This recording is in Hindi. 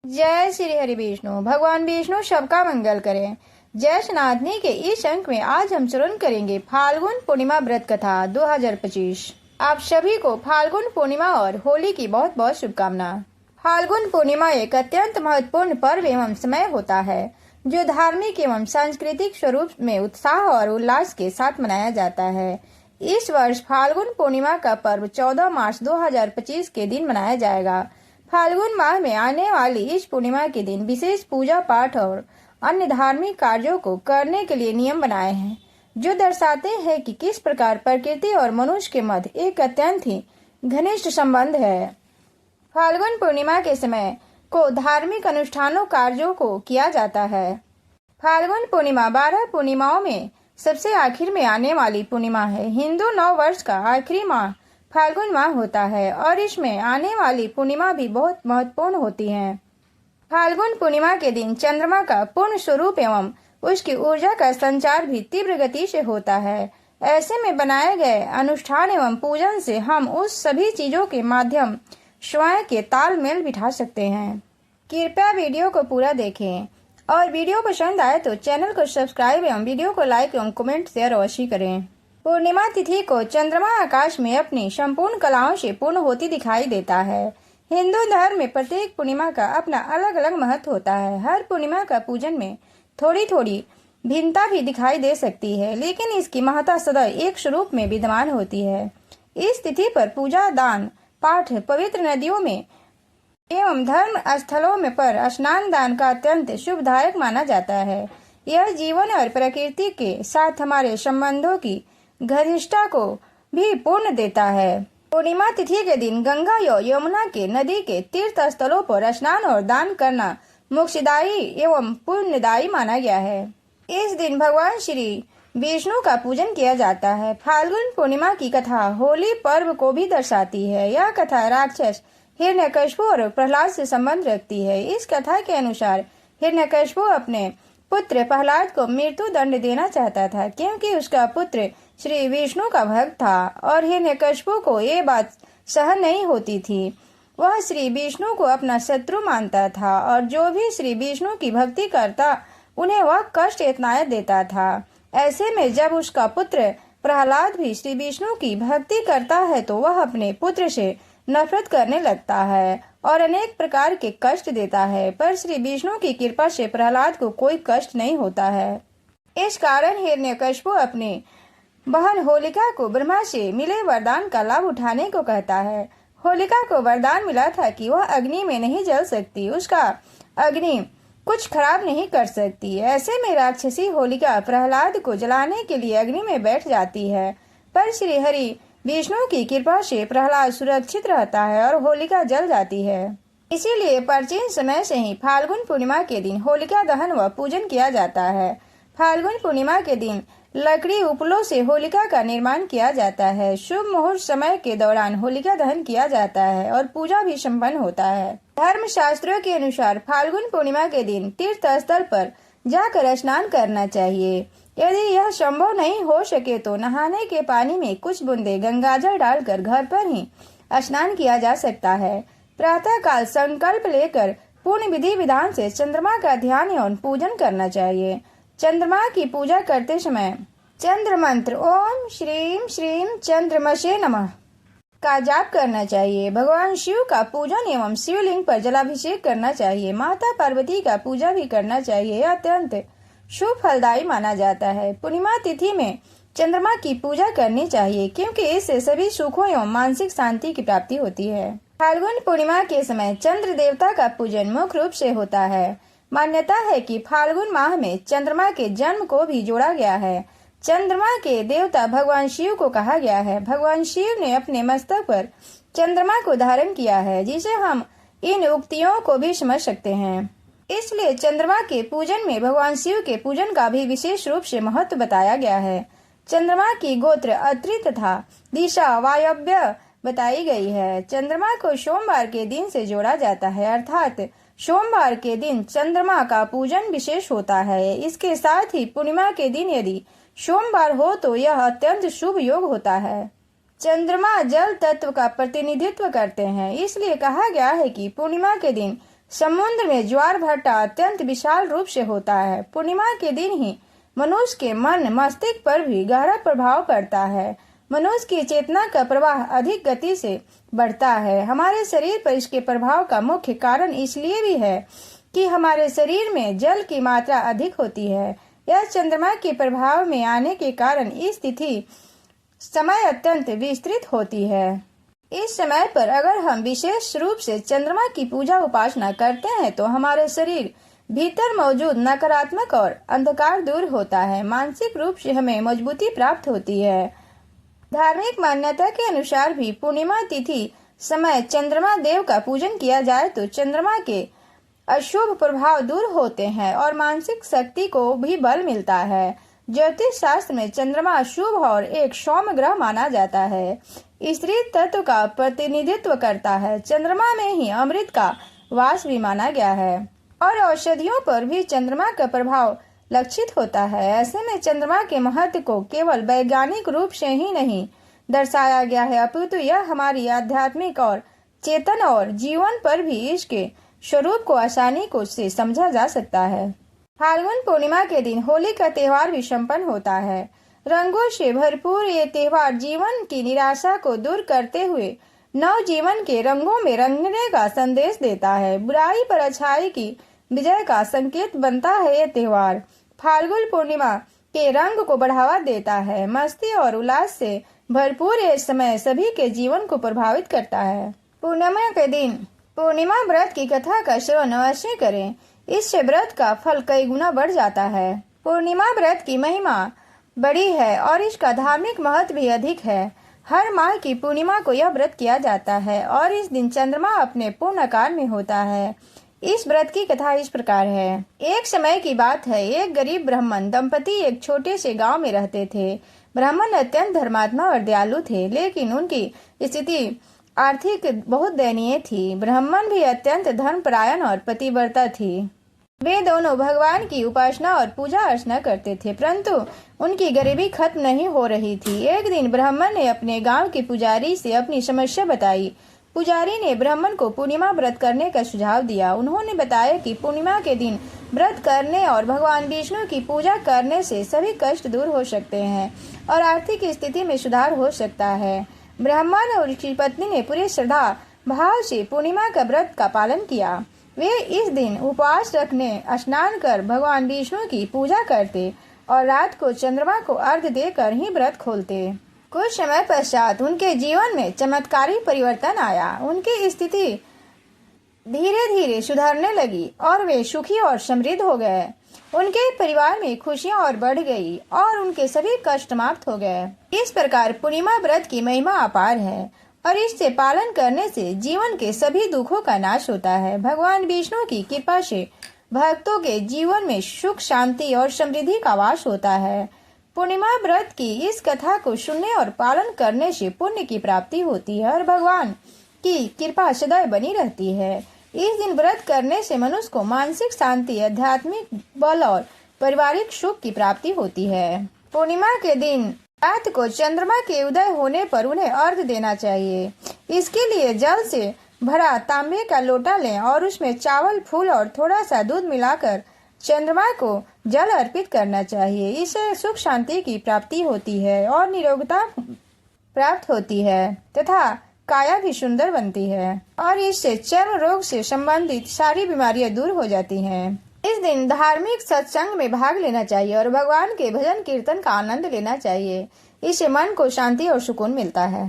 जय श्री हरि विष्णु। भगवान विष्णु सबका मंगल करें। जय सनातनी के इस अंक में आज हम श्रवण करेंगे फाल्गुन पूर्णिमा व्रत कथा 2025। आप सभी को फाल्गुन पूर्णिमा और होली की बहुत बहुत शुभकामना। फाल्गुन पूर्णिमा एक अत्यंत महत्वपूर्ण पर्व एवं समय होता है जो धार्मिक एवं सांस्कृतिक स्वरूप में उत्साह और उल्लास के साथ मनाया जाता है। इस वर्ष फाल्गुन पूर्णिमा का पर्व 14 मार्च 2025 के दिन मनाया जाएगा। फाल्गुन माह में आने वाली इस पूर्णिमा के दिन विशेष पूजा पाठ और अन्य धार्मिक कार्यों को करने के लिए नियम बनाए हैं जो दर्शाते हैं कि किस प्रकार प्रकृति और मनुष्य के मध्य एक अत्यंत ही घनिष्ठ संबंध है। फाल्गुन पूर्णिमा के समय को धार्मिक अनुष्ठानों कार्यों को किया जाता है। फाल्गुन पूर्णिमा 12 पूर्णिमाओं में सबसे आखिर में आने वाली पूर्णिमा है। हिंदू नव वर्ष का आखिरी माह फाल्गुन माह होता है और इसमें आने वाली पूर्णिमा भी बहुत महत्वपूर्ण होती है। फाल्गुन पूर्णिमा के दिन चंद्रमा का पूर्ण स्वरूप एवं उसकी ऊर्जा का संचार भी तीव्र गति से होता है। ऐसे में बनाए गए अनुष्ठान एवं पूजन से हम उस सभी चीजों के माध्यम स्वयं के तालमेल बिठा सकते हैं। कृपया वीडियो को पूरा देखें और वीडियो पसंद आए तो चैनल को सब्सक्राइब एवं वीडियो को लाइक एवं कमेंट शेयर अवश्य करें। पूर्णिमा तिथि को चंद्रमा आकाश में अपनी संपूर्ण कलाओं से पूर्ण होती दिखाई देता है। हिंदू धर्म में प्रत्येक पूर्णिमा का अपना अलग अलग महत्व होता है। हर पूर्णिमा का पूजन में थोड़ी थोड़ी भिन्नता भी दिखाई दे सकती है, लेकिन इसकी महत्ता सदैव एक स्वरूप में विद्यमान होती है। इस तिथि पर पूजा, दान, पाठ, पवित्र नदियों में एवं धर्म स्थलों में पर स्नान दान का अत्यंत शुभदायक माना जाता है। यह जीवन और प्रकृति के साथ हमारे संबंधों की घनिष्ठता को भी पूर्ण देता है। पूर्णिमा तिथि के दिन गंगा या यमुना के नदी के तीर्थ स्थलों पर स्नान और दान करना मोक्षदायी एवं पुण्यदायी माना गया है। इस दिन भगवान श्री विष्णु का पूजन किया जाता है। फाल्गुन पूर्णिमा की कथा होली पर्व को भी दर्शाती है। यह कथा राक्षस हिरण्यकशिपु और प्रहलाद से संबंध रखती है। इस कथा के अनुसार हिरण्यकशिपु अपने पुत्र प्रहलाद को मृत्यु दंड देना चाहता था क्योंकि उसका पुत्र श्री विष्णु का भक्त था और हिरण्यकशिपु को ये बात सहन नहीं होती थी। वह श्री विष्णु को अपना शत्रु मानता था और जो भी श्री विष्णु की भक्ति करता उन्हें वह कष्ट इतनायत देता था। ऐसे में जब उसका पुत्र प्रहलाद भी श्री विष्णु की भक्ति करता है तो वह अपने पुत्र से नफरत करने लगता है और अनेक प्रकार के कष्ट देता है, पर श्री विष्णु की कृपा से प्रहलाद को कोई कष्ट नहीं होता है। इस कारण हिरण्यकशिपु अपनी बहन होलिका को ब्रह्मा से मिले वरदान का लाभ उठाने को कहता है। होलिका को वरदान मिला था कि वह अग्नि में नहीं जल सकती, उसका अग्नि कुछ खराब नहीं कर सकती। ऐसे में राक्षसी होलिका प्रहलाद को जलाने के लिए अग्नि में बैठ जाती है, पर श्री हरि विष्णु की कृपा से प्रहलाद सुरक्षित रहता है और होलिका जल जाती है। इसीलिए प्राचीन समय से ही फाल्गुन पूर्णिमा के दिन होलिका दहन व पूजन किया जाता है। फाल्गुन पूर्णिमा के दिन लकड़ी उपलों से होलिका का निर्माण किया जाता है। शुभ मुहूर्त समय के दौरान होलिका दहन किया जाता है और पूजा भी संपन्न होता है। धर्म शास्त्रों के अनुसार फाल्गुन पूर्णिमा के दिन तीर्थ स्थल पर जाकर स्नान करना चाहिए। यदि यह संभव नहीं हो सके तो नहाने के पानी में कुछ बूंदे गंगाजल डालकर घर पर ही स्नान किया जा सकता है। प्रातः काल संकल्प लेकर पूर्ण विधि विधान से चंद्रमा का ध्यान एवं पूजन करना चाहिए। चंद्रमा की पूजा करते समय चंद्र मंत्र ओम श्रीम श्रीम चंद्रमसे नमः का जाप करना चाहिए। भगवान शिव का पूजन एवं शिवलिंग पर जलाभिषेक करना चाहिए। माता पार्वती का पूजा भी करना चाहिए। यह अत्यंत शुभ फलदायी माना जाता है। पूर्णिमा तिथि में चंद्रमा की पूजा करनी चाहिए क्योंकि इससे सभी सुखों एवं मानसिक शांति की प्राप्ति होती है। फाल्गुन पूर्णिमा के समय चंद्र देवता का पूजन मुख्य रूप से होता है। मान्यता है कि फाल्गुन माह में चंद्रमा के जन्म को भी जोड़ा गया है। चंद्रमा के देवता भगवान शिव को कहा गया है। भगवान शिव ने अपने मस्तक पर चंद्रमा को धारण किया है, जिसे हम इन उक्तियों को भी समझ सकते हैं। इसलिए चंद्रमा के पूजन में भगवान शिव के पूजन का भी विशेष रूप से महत्व बताया गया है। चंद्रमा की गोत्र अत्रि तथा दिशा वायव्य बताई गई है। चंद्रमा को सोमवार के दिन से जोड़ा जाता है, अर्थात सोमवार के दिन चंद्रमा का पूजन विशेष होता है। इसके साथ ही पूर्णिमा के दिन यदि सोमवार हो तो यह अत्यंत शुभ योग होता है। चंद्रमा जल तत्व का प्रतिनिधित्व करते हैं, इसलिए कहा गया है कि पूर्णिमा के दिन समुद्र में ज्वार भाटा अत्यंत विशाल रूप से होता है। पूर्णिमा के दिन ही मनुष्य के मन मस्तिष्क पर भी गहरा प्रभाव पड़ता है। मनुष्य की चेतना का प्रवाह अधिक गति से बढ़ता है। हमारे शरीर पर इसके प्रभाव का मुख्य कारण इसलिए भी है कि हमारे शरीर में जल की मात्रा अधिक होती है। यह चंद्रमा के प्रभाव में आने के कारण इस तिथि समय अत्यंत विस्तृत होती है। इस समय पर अगर हम विशेष रूप से चंद्रमा की पूजा उपासना करते हैं तो हमारे शरीर भीतर मौजूद नकारात्मक और अंधकार दूर होता है। मानसिक रूप से हमें मजबूती प्राप्त होती है। धार्मिक मान्यता के अनुसार भी पूर्णिमा तिथि समय चंद्रमा देव का पूजन किया जाए तो चंद्रमा के अशुभ प्रभाव दूर होते हैं और मानसिक शक्ति को भी बल मिलता है। ज्योतिष शास्त्र में चंद्रमा शुभ और एक सौम्य ग्रह माना जाता है। स्त्री तत्व का प्रतिनिधित्व करता है। चंद्रमा में ही अमृत का वास भी माना गया है और औषधियों पर भी चंद्रमा का प्रभाव लक्षित होता है। ऐसे में चंद्रमा के महत्व को केवल वैज्ञानिक रूप से ही नहीं दर्शाया गया है अपितु यह हमारी आध्यात्मिक और चेतन और जीवन पर भी इसके स्वरूप को आसानी से समझा जा सकता है। फाल्गुन पूर्णिमा के दिन होली का त्योहार भी संपन्न होता है। रंगों से भरपूर ये त्योहार जीवन की निराशा को दूर करते हुए नव जीवन के रंगों में रंगने का संदेश देता है। बुराई पर अच्छाई की विजय का संकेत बनता है। ये त्योहार फाल्गुन पूर्णिमा के रंग को बढ़ावा देता है। मस्ती और उल्लास से भरपूर ये समय सभी के जीवन को प्रभावित करता है। पूर्णिमा के दिन पूर्णिमा व्रत की कथा का श्रवण अवश्य करें। इससे व्रत का फल कई गुना बढ़ जाता है। पूर्णिमा व्रत की महिमा बड़ी है और इसका धार्मिक महत्व भी अधिक है। हर माह की पूर्णिमा को यह व्रत किया जाता है और इस दिन चंद्रमा अपने पूर्ण आकार में होता है। इस व्रत की कथा इस प्रकार है। एक समय की बात है, एक गरीब ब्राह्मण दंपति एक छोटे से गांव में रहते थे। ब्राह्मण अत्यंत धर्मात्मा और दयालु थे, लेकिन उनकी स्थिति आर्थिक बहुत दयनीय थी। ब्राह्मण भी अत्यंत धर्मपरायण और पतिव्रता थी। वे दोनों भगवान की उपासना और पूजा अर्चना करते थे, परंतु उनकी गरीबी खत्म नहीं हो रही थी। एक दिन ब्राह्मण ने अपने गांव के पुजारी से अपनी समस्या बताई। पुजारी ने ब्राह्मण को पूर्णिमा व्रत करने का सुझाव दिया। उन्होंने बताया कि पूर्णिमा के दिन व्रत करने और भगवान विष्णु की पूजा करने से सभी कष्ट दूर हो सकते हैं और आर्थिक स्थिति में सुधार हो सकता है। ब्राह्मण और उसकी पत्नी ने पूरी श्रद्धा भाव से पूर्णिमा का व्रत का पालन किया। वे इस दिन उपवास रखने, स्नान कर भगवान विष्णु की पूजा करते और रात को चंद्रमा को अर्घ्य देकर ही व्रत खोलते। कुछ समय पश्चात उनके जीवन में चमत्कारी परिवर्तन आया। उनकी स्थिति धीरे धीरे सुधरने लगी और वे सुखी और समृद्ध हो गए। उनके परिवार में खुशियां और बढ़ गई और उनके सभी कष्ट समाप्त हो गए। इस प्रकार पूर्णिमा व्रत की महिमा अपार है और इससे पालन करने से जीवन के सभी दुखों का नाश होता है। भगवान विष्णु की कृपा से भक्तों के जीवन में सुख, शांति और समृद्धि का वास होता है। पूर्णिमा व्रत की इस कथा को सुनने और पालन करने से पुण्य की प्राप्ति होती है और भगवान की कृपा सदैव बनी रहती है। इस दिन व्रत करने से मनुष्य को मानसिक शांति, आध्यात्मिक बल और पारिवारिक सुख की प्राप्ति होती है। पूर्णिमा के दिन रात को चंद्रमा के उदय होने पर उन्हें अर्घ्य देना चाहिए। इसके लिए जल से भरा तांबे का लोटा लें और उसमें चावल, फूल और थोड़ा सा दूध मिलाकर चंद्रमा को जल अर्पित करना चाहिए। इससे सुख शांति की प्राप्ति होती है और निरोगता प्राप्त होती है तथा काया भी सुंदर बनती है और इससे चर्म रोग से संबंधित सारी बीमारियां दूर हो जाती हैं। इस दिन धार्मिक सत्संग में भाग लेना चाहिए और भगवान के भजन कीर्तन का आनंद लेना चाहिए। इससे मन को शांति और सुकून मिलता है।